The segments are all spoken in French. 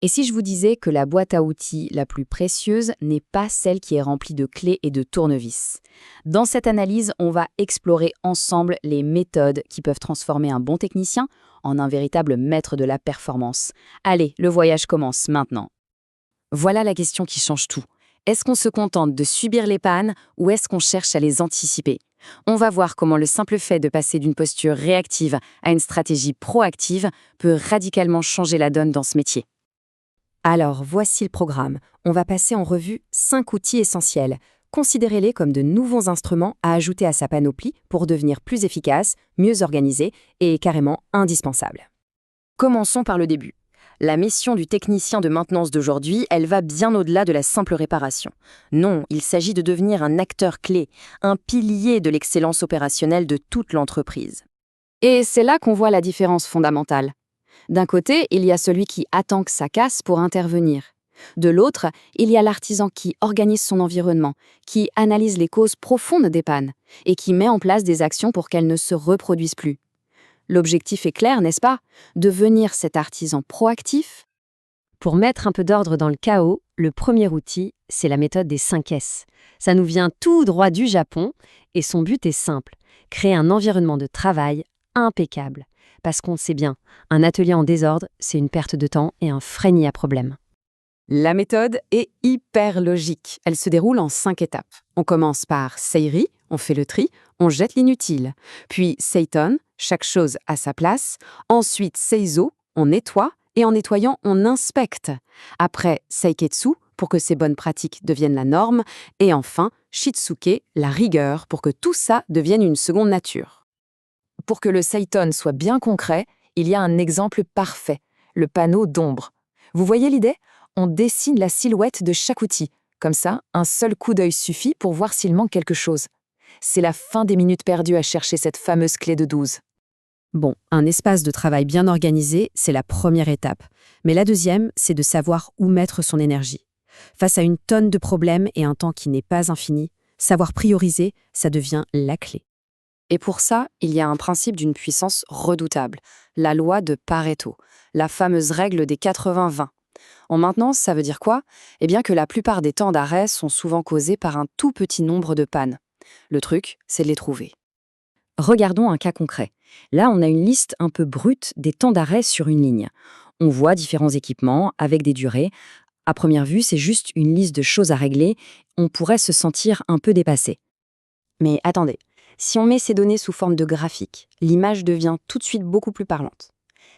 Et si je vous disais que la boîte à outils la plus précieuse n'est pas celle qui est remplie de clés et de tournevis? Dans cette analyse, on va explorer ensemble les méthodes qui peuvent transformer un bon technicien en un véritable maître de la performance. Allez, le voyage commence maintenant. Voilà la question qui change tout. Est-ce qu'on se contente de subir les pannes ou est-ce qu'on cherche à les anticiper? On va voir comment le simple fait de passer d'une posture réactive à une stratégie proactive peut radicalement changer la donne dans ce métier. Alors, voici le programme. On va passer en revue 5 outils essentiels. Considérez-les comme de nouveaux instruments à ajouter à sa panoplie pour devenir plus efficace, mieux organisé et carrément indispensable. Commençons par le début. La mission du technicien de maintenance d'aujourd'hui, elle va bien au-delà de la simple réparation. Non, il s'agit de devenir un acteur clé, un pilier de l'excellence opérationnelle de toute l'entreprise. Et c'est là qu'on voit la différence fondamentale. D'un côté, il y a celui qui attend que ça casse pour intervenir. De l'autre, il y a l'artisan qui organise son environnement, qui analyse les causes profondes des pannes et qui met en place des actions pour qu'elles ne se reproduisent plus. L'objectif est clair, n'est-ce pas? Devenir cet artisan proactif. Pour mettre un peu d'ordre dans le chaos, le premier outil, c'est la méthode des 5 S. Ça nous vient tout droit du Japon et son but est simple, créer un environnement de travail impeccable. Parce qu'on sait bien, un atelier en désordre, c'est une perte de temps et un frein à problème. La méthode est hyper logique. Elle se déroule en 5 étapes. On commence par Seiri, on fait le tri, on jette l'inutile. Puis Seiton, chaque chose à sa place. Ensuite Seizo, on nettoie et en nettoyant, on inspecte. Après Seiketsu, pour que ces bonnes pratiques deviennent la norme. Et enfin Shitsuke, la rigueur, pour que tout ça devienne une seconde nature. Pour que le Seiton soit bien concret, il y a un exemple parfait, le panneau d'ombre. Vous voyez l'idée? On dessine la silhouette de chaque outil. Comme ça, un seul coup d'œil suffit pour voir s'il manque quelque chose. C'est la fin des minutes perdues à chercher cette fameuse clé de 12. Bon, un espace de travail bien organisé, c'est la première étape. Mais la deuxième, c'est de savoir où mettre son énergie. Face à une tonne de problèmes et un temps qui n'est pas infini, savoir prioriser, ça devient la clé. Et pour ça, il y a un principe d'une puissance redoutable, la loi de Pareto, la fameuse règle des 80-20. En maintenance, ça veut dire quoi? Eh bien que la plupart des temps d'arrêt sont souvent causés par un tout petit nombre de pannes. Le truc, c'est de les trouver. Regardons un cas concret. Là, on a une liste un peu brute des temps d'arrêt sur une ligne. On voit différents équipements avec des durées. À première vue, c'est juste une liste de choses à régler. On pourrait se sentir un peu dépassé. Mais attendez. Si on met ces données sous forme de graphique, l'image devient tout de suite beaucoup plus parlante.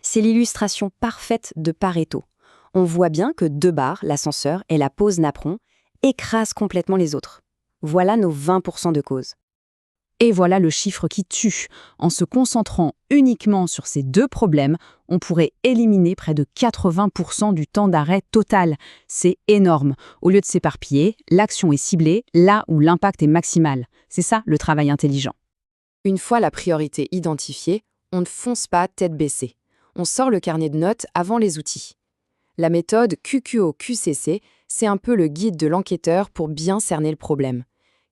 C'est l'illustration parfaite de Pareto. On voit bien que 2 barres, l'ascenseur et la pause napperon, écrasent complètement les autres. Voilà nos 20% de cause. Et voilà le chiffre qui tue. En se concentrant uniquement sur ces 2 problèmes, on pourrait éliminer près de 80% du temps d'arrêt total. C'est énorme. Au lieu de s'éparpiller, l'action est ciblée là où l'impact est maximal. C'est ça le travail intelligent. Une fois la priorité identifiée, on ne fonce pas tête baissée. On sort le carnet de notes avant les outils. La méthode QQO-QCC, c'est un peu le guide de l'enquêteur pour bien cerner le problème.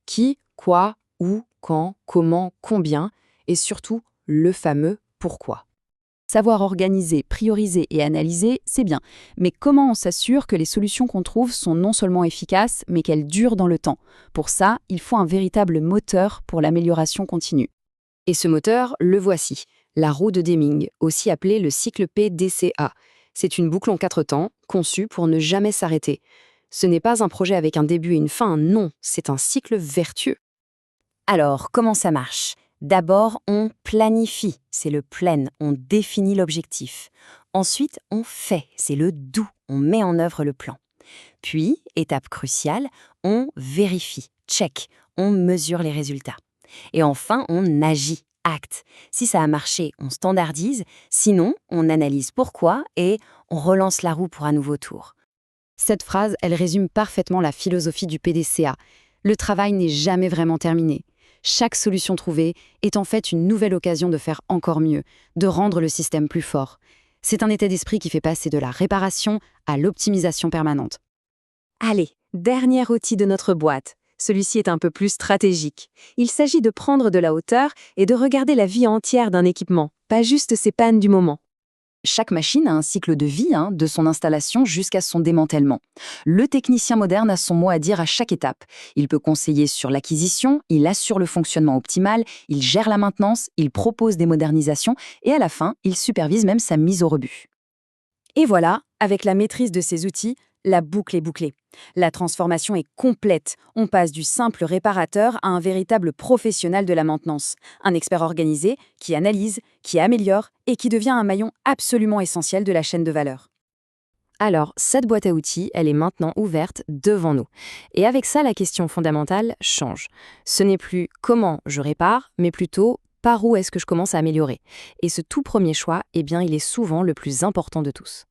Qui, quoi, où, quand, comment, combien, et surtout le fameux pourquoi. Savoir organiser, prioriser et analyser, c'est bien. Mais comment on s'assure que les solutions qu'on trouve sont non seulement efficaces, mais qu'elles durent dans le temps? Pour ça, il faut un véritable moteur pour l'amélioration continue. Et ce moteur, le voici, la roue de Deming, aussi appelée le cycle PDCA. C'est une boucle en 4 temps, conçue pour ne jamais s'arrêter. Ce n'est pas un projet avec un début et une fin, non, c'est un cycle vertueux. Alors, comment ça marche? D'abord, on planifie, c'est le plan, on définit l'objectif. Ensuite, on fait, c'est le do, on met en œuvre le plan. Puis, étape cruciale, on vérifie, check, on mesure les résultats. Et enfin, on agit, acte. Si ça a marché, on standardise, sinon, on analyse pourquoi et on relance la roue pour un nouveau tour. Cette phrase, elle résume parfaitement la philosophie du PDCA. Le travail n'est jamais vraiment terminé. Chaque solution trouvée est en fait une nouvelle occasion de faire encore mieux, de rendre le système plus fort. C'est un état d'esprit qui fait passer de la réparation à l'optimisation permanente. Allez, dernier outil de notre boîte. Celui-ci est un peu plus stratégique. Il s'agit de prendre de la hauteur et de regarder la vie entière d'un équipement, pas juste ses pannes du moment. Chaque machine a un cycle de vie, de son installation jusqu'à son démantèlement. Le technicien moderne a son mot à dire à chaque étape. Il peut conseiller sur l'acquisition, il assure le fonctionnement optimal, il gère la maintenance, il propose des modernisations et à la fin, il supervise même sa mise au rebut. Et voilà, avec la maîtrise de ces outils, la boucle est bouclée. La transformation est complète. On passe du simple réparateur à un véritable professionnel de la maintenance. Un expert organisé qui analyse, qui améliore et qui devient un maillon absolument essentiel de la chaîne de valeur. Alors, cette boîte à outils, elle est maintenant ouverte devant nous. Et avec ça, la question fondamentale change. Ce n'est plus comment je répare, mais plutôt par où est-ce que je commence à améliorer. Et ce tout premier choix, eh bien, il est souvent le plus important de tous.